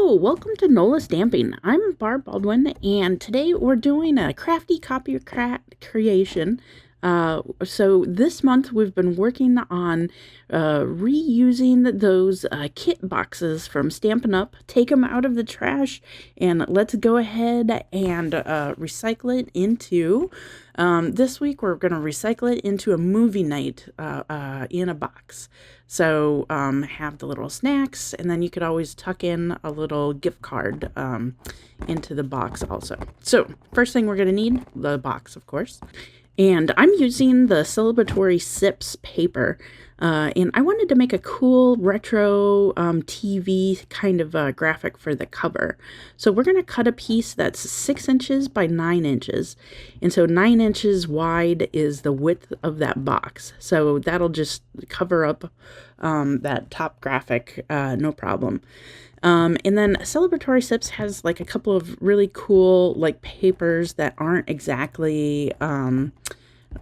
Hello, welcome to NOLA Stamping. I'm Barb Baldwin, and today we're doing a crafty copy creation. So this month we've been working on reusing those kit boxes from Stampin' Up. Take them out of the trash, and let's go ahead and recycle it into. This week we're going to recycle it into a movie night in a box. So have the little snacks, and then you could always tuck in a little gift card into the box also. So first thing we're going to need, the box, of course. And I'm using the celebratory Sips paper. And I wanted to make a cool retro TV kind of graphic for the cover. So we're going to cut a piece that's 6 inches by 9 inches. And so 9 inches wide is the width of that box. So that'll just cover up that top graphic, no problem. And then Celebratory Sips has like a couple of really cool like papers that aren't exactly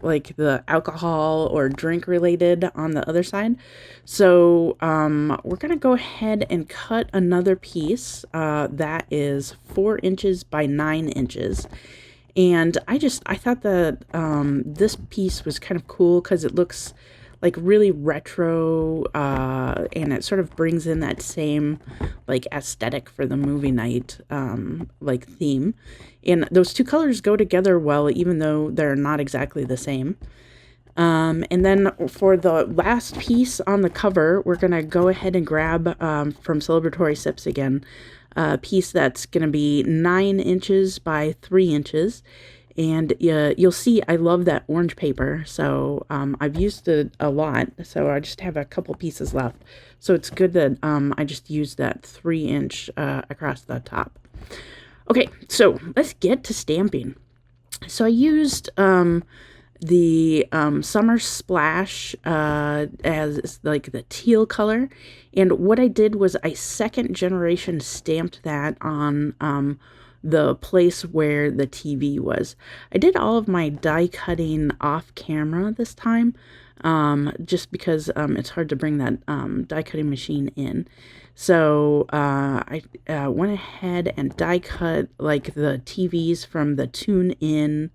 like the alcohol or drink related on the other side. So we're gonna go ahead and cut another piece that is 4 inches by 9 inches. And I thought that this piece was kind of cool because it looks like really retro, and it sort of brings in that same like aesthetic for the movie night like theme. And those two colors go together well, even though they're not exactly the same. And then for the last piece on the cover, we're gonna go ahead and grab from Celebratory Sips again, a piece that's gonna be 9 inches by 3 inches. And you'll see I love that orange paper, so I've used it a lot, so I just have a couple pieces left. So it's good that I just used that 3-inch across the top. Okay, so let's get to stamping. So I used the Summer Splash as like the teal color, and what I did was I second generation stamped that on the place where the TV was. I did all of my die cutting off camera this time, just because it's hard to bring that die cutting machine in. So I went ahead and die cut like the TVs from the Tune In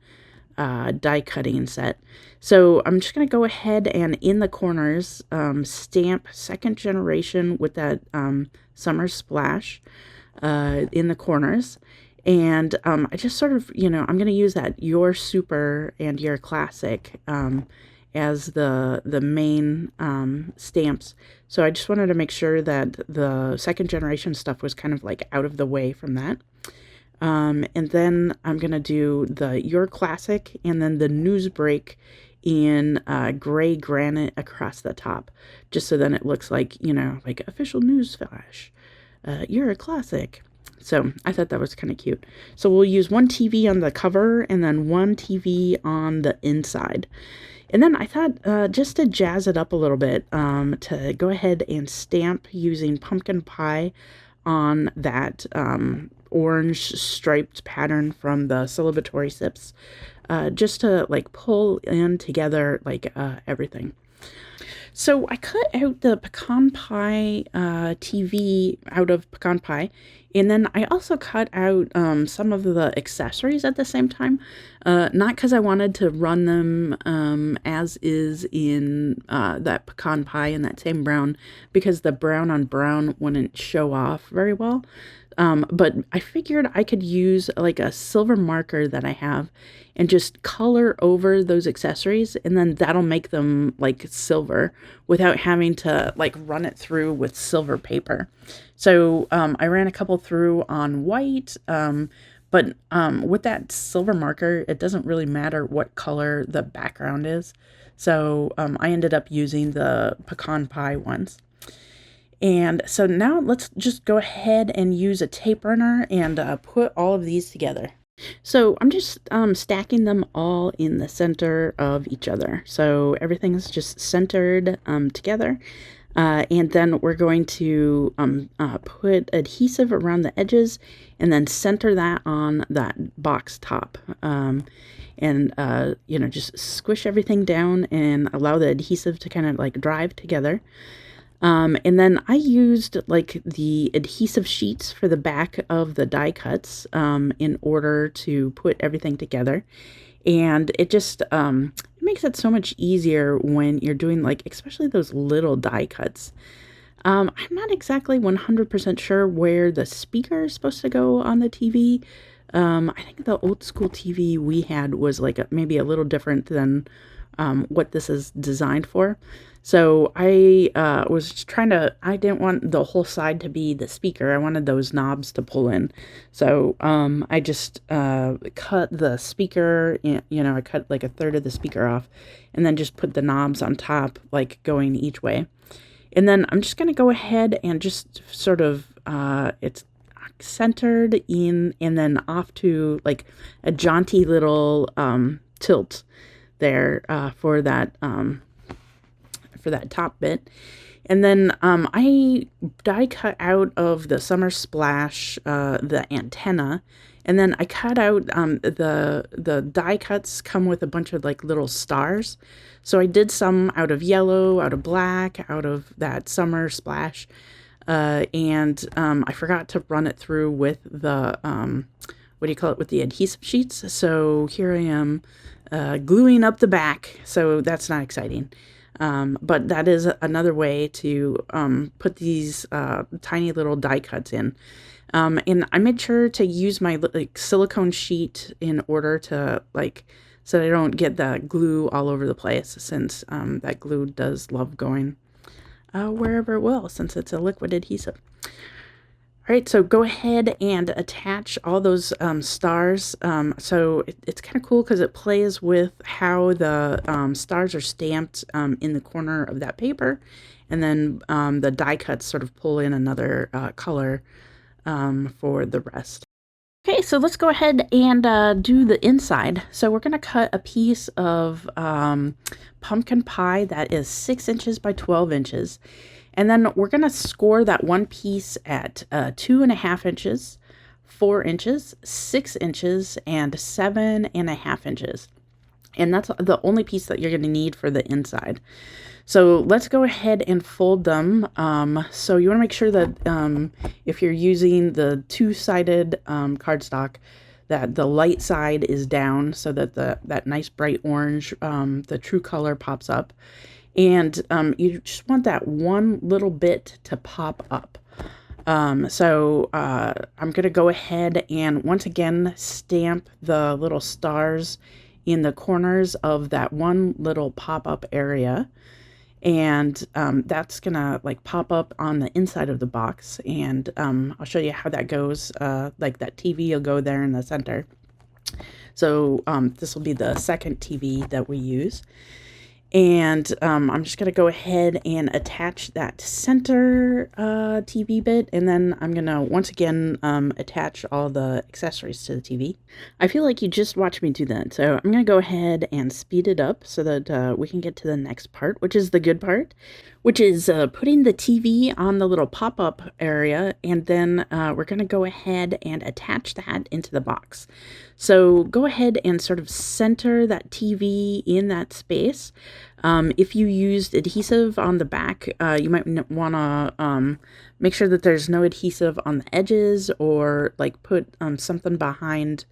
die cutting set. So I'm just going to go ahead and in the corners stamp second generation with that Summer Splash in the corners. And I just sort of, I'm going to use that Your Super and Your Classic as the main stamps. So I just wanted to make sure that the second generation stuff was kind of like out of the way from that. And then I'm going to do the Your Classic and then the Newsbreak in gray granite across the top, just so then it looks like, like official news flash. You're a classic. So I thought that was kind of cute. So we'll use one TV on the cover and then one TV on the inside. And then I thought just to jazz it up a little bit, to go ahead and stamp using pumpkin pie on that orange striped pattern from the Celebratory Sips, just to like pull in together like everything. So I cut out the pecan pie TV out of pecan pie, and then I also cut out some of the accessories at the same time, not because I wanted to run them as is in that pecan pie in that same brown, because the brown on brown wouldn't show off very well. But I figured I could use like a silver marker that I have and just color over those accessories, and then that'll make them like silver without having to like run it through with silver paper. So I ran a couple through on white, but with that silver marker, it doesn't really matter what color the background is. So I ended up using the pecan pie ones. And so now let's just go ahead and use a tape runner and put all of these together. So I'm just stacking them all in the center of each other. So everything is just centered together. And then we're going to put adhesive around the edges and then center that on that box top. And just squish everything down and allow the adhesive to kind of like drive together. And then I used like the adhesive sheets for the back of the die cuts in order to put everything together. And it just it makes it so much easier when you're doing like, especially those little die cuts. I'm not exactly 100% sure where the speaker is supposed to go on the TV. I think the old school TV we had was like maybe a little different than what this is designed for. So I was trying to, I didn't want the whole side to be the speaker. I wanted those knobs to pull in. So I just cut the speaker, I cut like a third of the speaker off and then just put the knobs on top, like going each way. And then I'm just going to go ahead and just sort of, it's centered in and then off to like a jaunty little tilt there for that top bit. And then I die cut out of the Summer Splash the antenna, and then I cut out the die cuts come with a bunch of like little stars. So I did some out of yellow, out of black, out of that Summer Splash, and I forgot to run it through with the what do you call it, with the adhesive sheets. So here I am gluing up the back. So that's not exciting. But that is another way to put these tiny little die cuts in. And I made sure to use my like silicone sheet in order to so that I don't get that glue all over the place, since that glue does love going wherever it will, since it's a liquid adhesive. All right, so go ahead and attach all those stars. So it's kind of cool because it plays with how the stars are stamped in the corner of that paper. And then the die cuts sort of pull in another color for the rest. Okay, so let's go ahead and do the inside. So we're going to cut a piece of pumpkin pie that is 6 inches by 12 inches. And then we're going to score that one piece at 2.5 inches, 4 inches, 6 inches, and 7.5 inches. And that's the only piece that you're going to need for the inside. So let's go ahead and fold them. So you want to make sure that if you're using the two-sided cardstock, that the light side is down so that that nice bright orange, the true color, pops up. And you just want that one little bit to pop up. So I'm going to go ahead and once again stamp the little stars in the corners of that one little pop-up area. And that's going to like pop up on the inside of the box. And I'll show you how that goes. Like that TV will go there in the center. So this will be the second TV that we use. And I'm just going to go ahead and attach that center TV bit, and then I'm going to once again attach all the accessories to the TV. I feel like you just watched me do that, so I'm going to go ahead and speed it up so that we can get to the next part, which is the good part, which is putting the TV on the little pop-up area, and then we're going to go ahead and attach that into the box. So go ahead and sort of center that TV in that space. If you used adhesive on the back, you might want to make sure that there's no adhesive on the edges, or like put something behind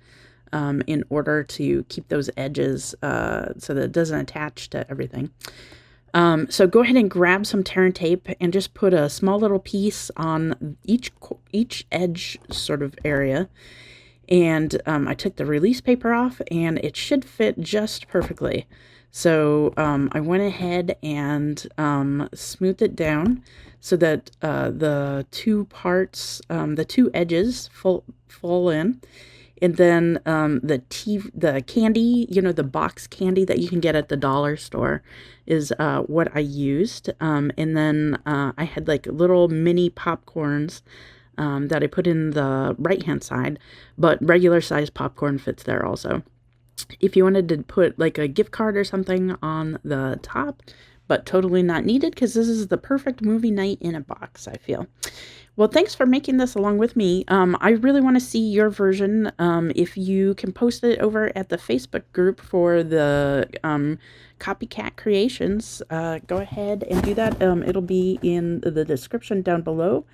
in order to keep those edges so that it doesn't attach to everything. So go ahead and grab some tear and tape and just put a small little piece on each edge sort of area. And I took the release paper off, and it should fit just perfectly. So I went ahead and smoothed it down so that the two parts, the two edges fall in. And then the candy, the box candy that you can get at the dollar store is what I used. And then I had like little mini popcorns that I put in the right-hand side, but regular size popcorn fits there also. If you wanted to put like a gift card or something on the top, but totally not needed because this is the perfect movie night in a box, I feel. Well, thanks for making this along with me. I really want to see your version. If you can post it over at the Facebook group for the Copycat Creations, go ahead and do that. It'll be in the description down below.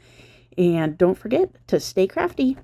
And don't forget to stay crafty.